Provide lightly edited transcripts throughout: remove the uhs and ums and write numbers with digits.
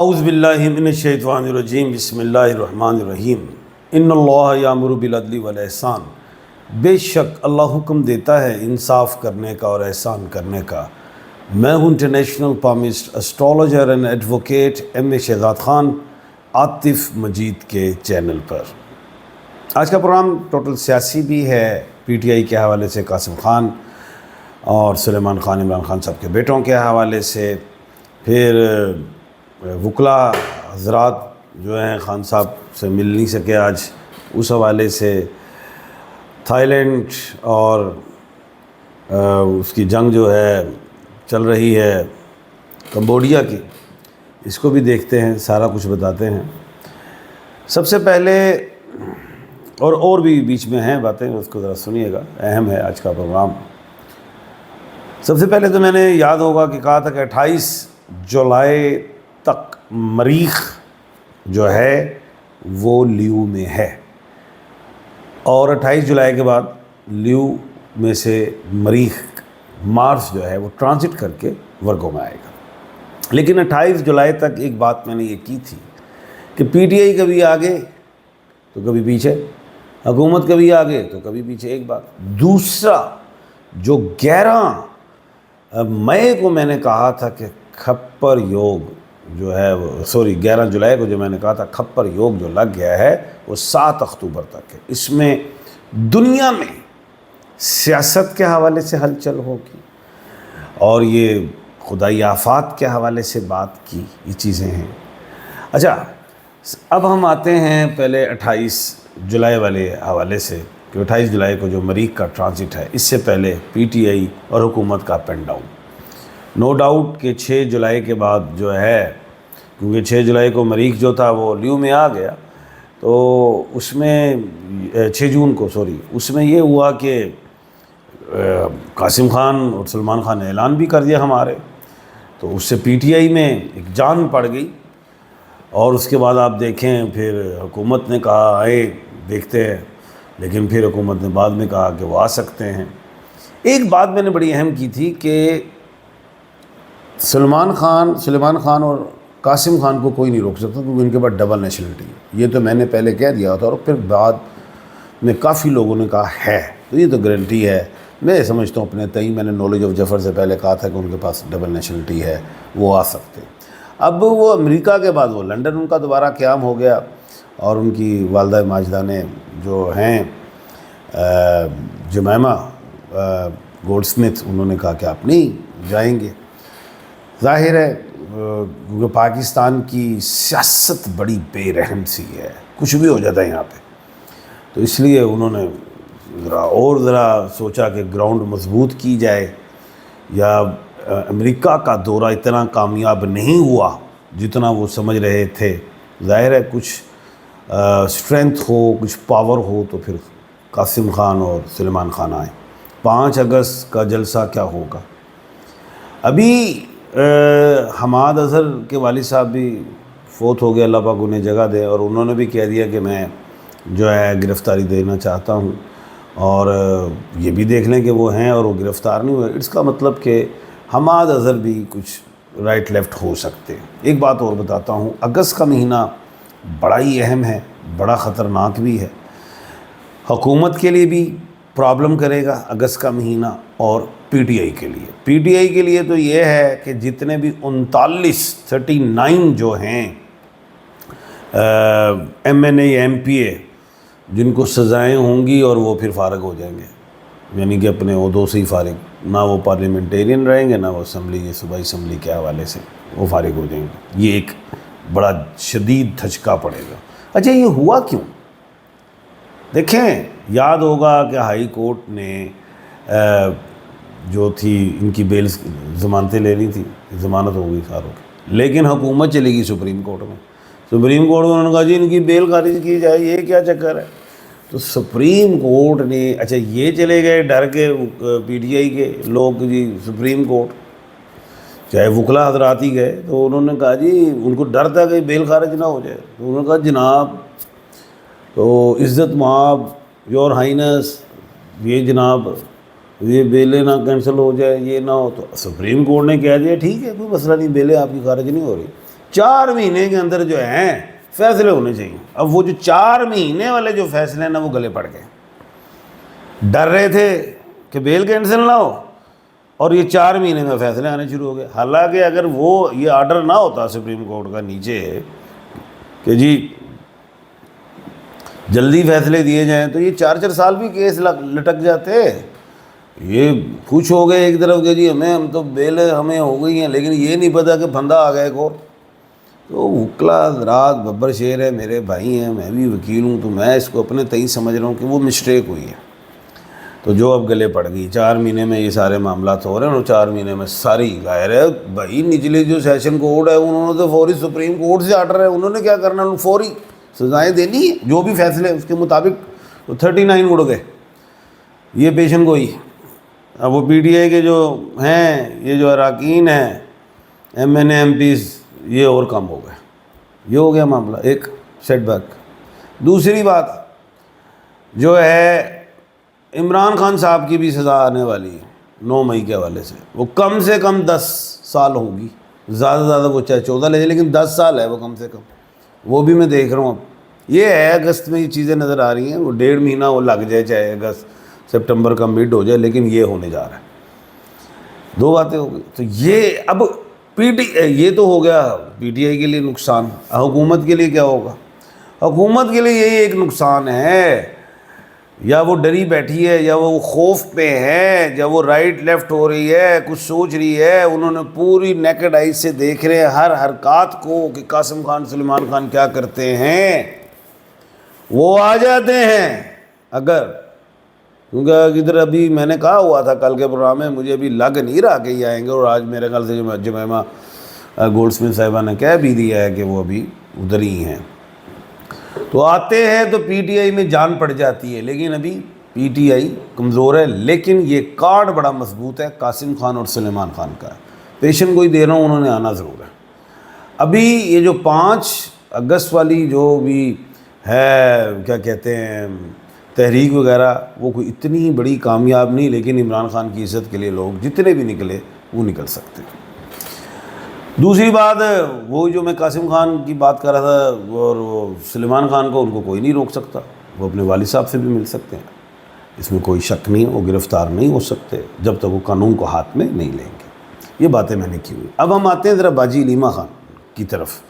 اعوذ باللہ من الشیطان الرجیم بسم اللہ الرحمن الرحیم ان اللہ یامر بالعدل والاحسان، بے شک اللہ حکم دیتا ہے انصاف کرنے کا اور احسان کرنے کا۔ میں ہوں international palmist astrologer and advocate M A Shahzad Khan Atif Majeed کے چینل پر۔ آج کا پروگرام ٹوٹل سیاسی بھی ہے، پی ٹی آئی کے حوالے سے قاسم خان اور سلیمان خان عمران خان صاحب کے بیٹوں کے حوالے سے، پھر وکلا حضرات جو ہیں خان صاحب سے مل نہیں سکے آج، اس حوالے سے تھائی لینڈ اور اس کی جنگ جو ہے چل رہی ہے کمبوڈیا کی، اس کو بھی دیکھتے ہیں، سارا کچھ بتاتے ہیں۔ سب سے پہلے اور بھی بیچ میں ہیں باتیں، اس کو ذرا سنیے گا، اہم ہے آج کا پروگرام۔ سب سے پہلے تو میں نے یاد ہوگا کہ کہا تھا کہ 28 جولائی تک مریخ جو ہے وہ لیو میں ہے، اور 28 جولائی کے بعد لیو میں سے مریخ مارس جو ہے وہ ٹرانزٹ کر کے ورگو میں آئے گا۔ لیکن 28 جولائی تک ایک بات میں نے یہ کی تھی کہ پی ٹی آئی کبھی آگے تو کبھی پیچھے، حکومت کبھی آگے تو کبھی پیچھے، ایک بات۔ دوسرا، جو 11 مئی کو میں نے کہا تھا کہ کھپر یوگ جو ہے وہ 11 جولائی کو جو میں نے کہا تھا کھپر یوگ جو لگ گیا ہے وہ 7 اکتوبر تک ہے، اس میں دنیا میں سیاست کے حوالے سے ہلچل ہوگی اور یہ خدائی آفات کے حوالے سے بات کی، یہ چیزیں ہیں۔ اچھا، اب ہم آتے ہیں پہلے 28 جولائی والے حوالے سے کہ 28 جولائی کو جو مریخ کا ٹرانزٹ ہے، اس سے پہلے پی ٹی آئی اور حکومت کا up and down. No doubt کہ 6 جولائی کے بعد جو ہے، کیونکہ 6 جولائی کو مریخ جو تھا وہ لیو میں آ گیا، تو اس میں 6 جون کو اس میں یہ ہوا کہ قاسم خان اور سلمان خان نے اعلان بھی کر دیا ہمارے، تو اس سے پی ٹی آئی میں ایک جان پڑ گئی، اور اس کے بعد آپ دیکھیں پھر حکومت نے کہا آئے دیکھتے ہیں، لیکن پھر حکومت نے بعد میں کہا کہ وہ آ سکتے ہیں۔ ایک بات میں نے بڑی اہم کی تھی کہ سلیمان خان اور قاسم خان کو کوئی نہیں روک سکتا، کیونکہ ان کے بعد ڈبل نیشنلٹی ہے۔ یہ تو میں نے پہلے کہہ دیا تھا، اور پھر بعد میں کافی لوگوں نے کہا ہے، تو یہ تو گارنٹی ہے۔ میں سمجھتا ہوں اپنے تئیں، میں نے نالج آف جفر سے پہلے کہا تھا کہ ان کے پاس ڈبل نیشنلٹی ہے، وہ آ سکتے۔ اب وہ امریکہ کے بعد وہ لنڈن ان کا دوبارہ قیام ہو گیا، اور ان کی والدہ ماجدہ نے جو ہیں جمیمہ گولڈ سمتھ، انہوں نے کہا کہ آپ نہیں جائیں گے۔ ظاہر ہے کیونکہ پاکستان کی سیاست بڑی بے رحم سی ہے، کچھ بھی ہو جاتا ہے یہاں پہ، تو اس لیے انہوں نے ذرا سوچا کہ گراؤنڈ مضبوط کی جائے، یا امریکہ کا دورہ اتنا کامیاب نہیں ہوا جتنا وہ سمجھ رہے تھے۔ ظاہر ہے کچھ اسٹرینتھ ہو، کچھ پاور ہو، تو پھر قاسم خان اور سلیمان خان آئے۔ 5 اگست کا جلسہ کیا ہوگا؟ ابھی حماد اظہر کے والد صاحب بھی فوت ہو گئے، اللہ پاک انہیں جگہ دے، اور انہوں نے بھی کہہ دیا کہ میں جو ہے گرفتاری دینا چاہتا ہوں، اور یہ بھی دیکھ لیں کہ وہ ہیں اور وہ گرفتار نہیں ہوئے۔ اس کا مطلب کہ حماد اظہر بھی کچھ رائٹ لیفٹ ہو سکتے ہیں۔ ایک بات اور بتاتا ہوں، اگست کا مہینہ بڑا ہی اہم ہے، بڑا خطرناک بھی ہے، حکومت کے لیے بھی پرابلم کرے گا اگست کا مہینہ، اور پی ٹی آئی کے لیے تو یہ ہے کہ جتنے بھی 39 جو ہیں M N A M P A جن کو سزائیں ہوں گی، اور وہ پھر فارغ ہو جائیں گے، یعنی کہ اپنے عہدوں سے ہی فارغ، نہ وہ پارلیمنٹیرین رہیں گے، نہ وہ اسمبلی، صوبائی اسمبلی کے حوالے سے وہ فارغ ہو جائیں گے۔ یہ ایک بڑا شدید دھچکا پڑے گا۔ اچھا، یہ ہوا کیوں؟ دیکھیں، یاد ہوگا کہ ہائی کورٹ نے جو تھی ان کی بیل ضمانتیں لے لی تھی، ضمانت ہو گئی ساروں کی، لیکن حکومت چلے گی سپریم کورٹ میں انہوں نے کہا جی ان کی بیل خارج کی جائے، یہ کیا چکر ہے؟ تو سپریم کورٹ نے، اچھا یہ چلے گئے ڈر کے پی ٹی آئی کے لوگ جی سپریم کورٹ، چاہے وکلا حضرات ہی گئے، تو انہوں نے کہا جی ان کو ڈر تھا کہ بیل خارج نہ ہو جائے، تو انہوں نے کہا جناب، تو عزت مآب، یور ہائنس، یہ جناب یہ بیلیں نہ کینسل ہو جائے، یہ نہ ہو، تو سپریم کورٹ نے کہہ دیا ٹھیک ہے کوئی مسئلہ نہیں، بیلیں آپ کی خارج نہیں ہو رہی۔ 4 مہینے کے اندر جو ہیں فیصلے ہونے چاہیے. اب وہ جو 4 مہینے والے جو فیصلے ہیں نا وہ گلے پڑ گئے. ڈر رہے تھے کہ بیل کینسل نہ ہو اور یہ 4 مہینے میں فیصلے آنے شروع ہو گئے. حالانکہ اگر وہ یہ آرڈر نہ ہوتا سپریم کورٹ کا نیچے کہ جی جلدی فیصلے دیے جائیں تو یہ 4 سال بھی کیس لٹک جاتے. یہ خوش ہو گئے ایک طرف کہ جی ہم تو بیل ہمیں ہو گئی ہیں، لیکن یہ نہیں پتا کہ پھندہ آ گیا ایک اور. تو وکلا حضرات ببر شیر ہے، میرے بھائی ہیں، میں بھی وکیل ہوں، تو میں اس کو اپنے تئیں سمجھ رہا ہوں کہ وہ مسٹیک ہوئی ہے. تو جو اب گلے پڑ گئی 4 مہینے میں یہ سارے معاملات ہو رہے ہیں، اور 4 مہینے میں ساری ظاہر ہے بھائی نچلے جو سیشن کورٹ ہے انہوں نے تو فوری سپریم کورٹ سے آرڈر ہے، انہوں نے کیا کرنا، فوری سزائیں دینی ہے جو بھی فیصلے اس کے مطابق. 39 اڑ گئے یہ پیشن گوئی. اب وہ پی ٹی آئی کے جو ہیں یہ جو اراکین ہیں M N A M Ps یہ اور کم ہو گئے. یہ ہو گیا معاملہ ایک سیٹ بیک. دوسری بات جو ہے عمران خان صاحب کی بھی سزا آنے والی ہے 9 مئی کے حوالے سے. وہ کم سے کم 10 سال ہوگی، زیادہ سے زیادہ وہ چاہے 14 لے جائے لیکن 10 سال ہے وہ کم سے کم. وہ بھی میں دیکھ رہا ہوں. اب یہ ہے اگست میں یہ چیزیں نظر آ رہی ہیں، وہ 1.5 مہینہ وہ لگ جائے، چاہے اگست سپٹمبر کا مڈ ہو جائے، لیکن یہ ہونے جا رہا ہے. 2 باتیں ہو گئی. تو یہ اب یہ تو ہو گیا پی ٹی آئی کے لیے نقصان. حکومت کے لیے کیا ہوگا؟ حکومت کے لیے یہی ایک نقصان ہے، یا وہ ڈری بیٹھی ہے، یا وہ خوف پہ ہے، یا وہ رائٹ لیفٹ ہو رہی ہے، کچھ سوچ رہی ہے. انہوں نے پوری نیکڈ آئی سے دیکھ رہے ہیں ہر حرکات کو کہ قاسم خان سلیمان خان کیا کرتے ہیں. وہ آ جاتے ہیں اگر، کیونکہ ادھر ابھی میں نے کہا ہوا تھا کل کے پروگرام میں، مجھے ابھی لگ نہیں رہا کہ یہ آئیں گے، اور آج میرے خیال سے جمیمہ گولڈ سمتھ صاحبہ نے کہہ بھی دیا ہے کہ وہ ابھی ادھر ہی ہیں. تو آتے ہیں تو پی ٹی آئی میں جان پڑ جاتی ہے، لیکن ابھی پی ٹی آئی کمزور ہے. لیکن یہ کارڈ بڑا مضبوط ہے قاسم خان اور سلیمان خان کا. پیشن گوئی دے رہا ہوں، انہوں نے آنا ضرور ہے. ابھی یہ جو 5 اگست والی جو بھی ہے کیا کہتے ہیں تحریک وغیرہ، وہ کوئی اتنی بڑی کامیاب نہیں، لیکن عمران خان کی عزت کے لیے لوگ جتنے بھی نکلے وہ نکل سکتے. دوسری بات وہ جو میں قاسم خان کی بات کر رہا تھا اور وہ سلیمان خان کو، ان کو کوئی نہیں روک سکتا. وہ اپنے والد صاحب سے بھی مل سکتے ہیں، اس میں کوئی شک نہیں. وہ گرفتار نہیں ہو سکتے جب تک وہ قانون کو ہاتھ میں نہیں لیں گے. یہ باتیں میں نے کی ہوئی. اب ہم آتے ہیں ذرا باجی علیمہ خان کی طرف.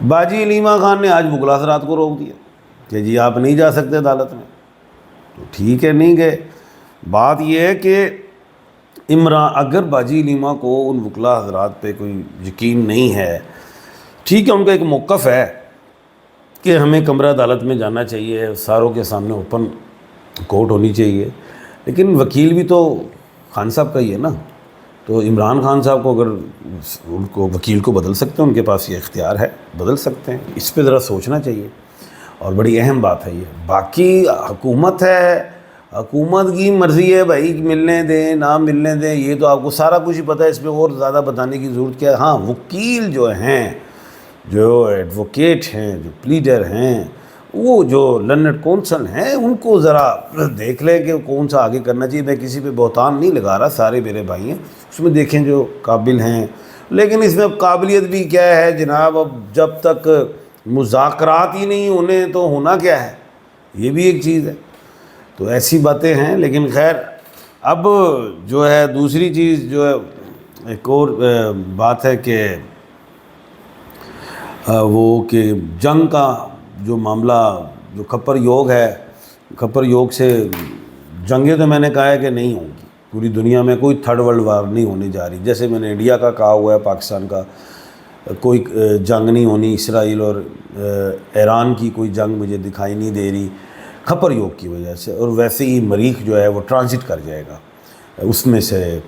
باجی علیمہ خان نے آج بغلا حضرات کو روک دیا کہ جی آپ نہیں جا سکتے عدالت میں. تو ٹھیک ہے نہیں گئے. بات یہ ہے کہ اگر باجی علیمہ کو ان وکلا حضرات پہ کوئی یقین نہیں ہے، ٹھیک ہے ان کا ایک موقف ہے کہ ہمیں کمرہ عدالت میں جانا چاہیے، ساروں کے سامنے اوپن کورٹ ہونی چاہیے، لیکن وکیل بھی تو خان صاحب کا ہی ہے نا. تو عمران خان صاحب کو اگر ان کو وکیل کو بدل سکتے ہیں، ان کے پاس یہ اختیار ہے، بدل سکتے ہیں. اس پہ ذرا سوچنا چاہیے، اور بڑی اہم بات ہے یہ. باقی حکومت ہے، حکومت کی مرضی ہے بھائی، ملنے دیں نہ ملنے دیں، یہ تو آپ کو سارا کچھ ہی پتہ ہے، اس پہ اور زیادہ بتانے کی ضرورت کیا ہے. ہاں وکیل جو ہیں، جو ایڈوکیٹ ہیں، جو پلیڈر ہیں، وہ جو لرنڈ کونسل ہیں، ان کو ذرا دیکھ لیں کہ کون سا آگے کرنا چاہیے. میں کسی پہ بہتان نہیں لگا رہا، سارے میرے بھائی ہیں، اس میں دیکھیں جو قابل ہیں. لیکن اس میں اب قابلیت بھی کیا ہے جناب، اب جب تک مذاکرات ہی نہیں ہونے تو ہونا کیا ہے، یہ بھی ایک چیز ہے. تو ایسی باتیں ہیں. لیکن خیر اب جو ہے دوسری چیز جو ہے ایک اور بات ہے کہ وہ کہ جنگ کا جو معاملہ جو کھپر یوگ ہے، کھپر یوگ سے جنگیں تو میں نے کہا ہے کہ نہیں ہوں گی. پوری دنیا میں کوئی 3rd ورلڈ وار نہیں ہونے جا رہی. جیسے میں نے انڈیا کا کہا ہوا ہے، پاکستان کا کوئی جنگ نہیں ہونی، اسرائیل اور ایران کی کوئی جنگ مجھے دکھائی نہیں دے رہی کھپر یوگ کی وجہ سے. اور ویسے ہی مریخ جو ہے وہ ٹرانزٹ کر جائے گا اس میں سے،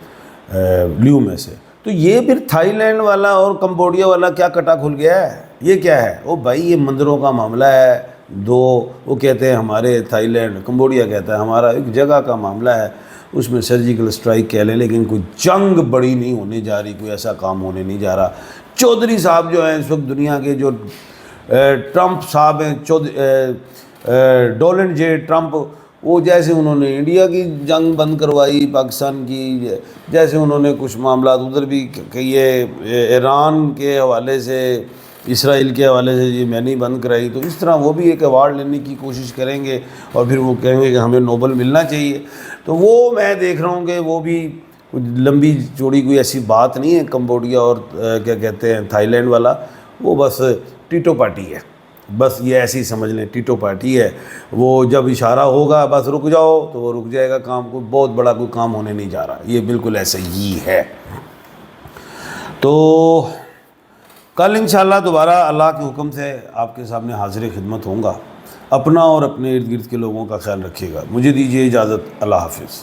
لیو میں سے. تو یہ پھر تھائی لینڈ والا اور کمبوڈیا والا کیا کٹا کھل گیا ہے، یہ کیا ہے؟ او بھائی یہ مندروں کا معاملہ ہے. وہ کہتے ہیں ہمارے تھائی لینڈ، کمبوڈیا کہتا ہے ہمارا ایک جگہ کا معاملہ ہے، اس میں سرجیکل اسٹرائک کہہ لیں، لیکن کوئی جنگ بڑی نہیں ہونے جا رہی، کوئی ایسا کام ہونے نہیں جا رہا. چودھری صاحب جو ہیں اس وقت دنیا کے، جو ٹرمپ صاحب ہیں، ڈونلڈ جے ٹرمپ، وہ جیسے انہوں نے انڈیا کی جنگ بند کروائی پاکستان کی، جیسے انہوں نے کچھ معاملات ادھر بھی کیے، ایران کے حوالے سے، اسرائیل کے حوالے سے یہ میں نہیں بند کرائی، تو اس طرح وہ بھی ایک ایوارڈ لینے کی کوشش کریں گے اور پھر وہ کہیں گے کہ ہمیں نوبل ملنا چاہیے۔ تو وہ میں دیکھ رہا ہوں کہ وہ بھی لمبی چوڑی کوئی ایسی بات نہیں ہے کمبوڈیا اور کیا کہتے ہیں تھائی لینڈ والا، وہ بس ٹیٹو پارٹی ہے، بس یہ ایسی ہی سمجھ لیں ٹیٹو پارٹی ہے۔ وہ جب اشارہ ہوگا بس رک جاؤ تو وہ رک جائے گا کام، کوئی بہت بڑا کوئی کام ہونے نہیں جا رہا، یہ بالکل ایسا ہی ہے۔ تو کل انشاءاللہ دوبارہ اللہ کے حکم سے آپ کے سامنے حاضر خدمت ہوں گا۔ اپنا اور اپنے ارد گرد کے لوگوں کا خیال رکھیے گا۔ مجھے دیجیے اجازت، اللہ حافظ۔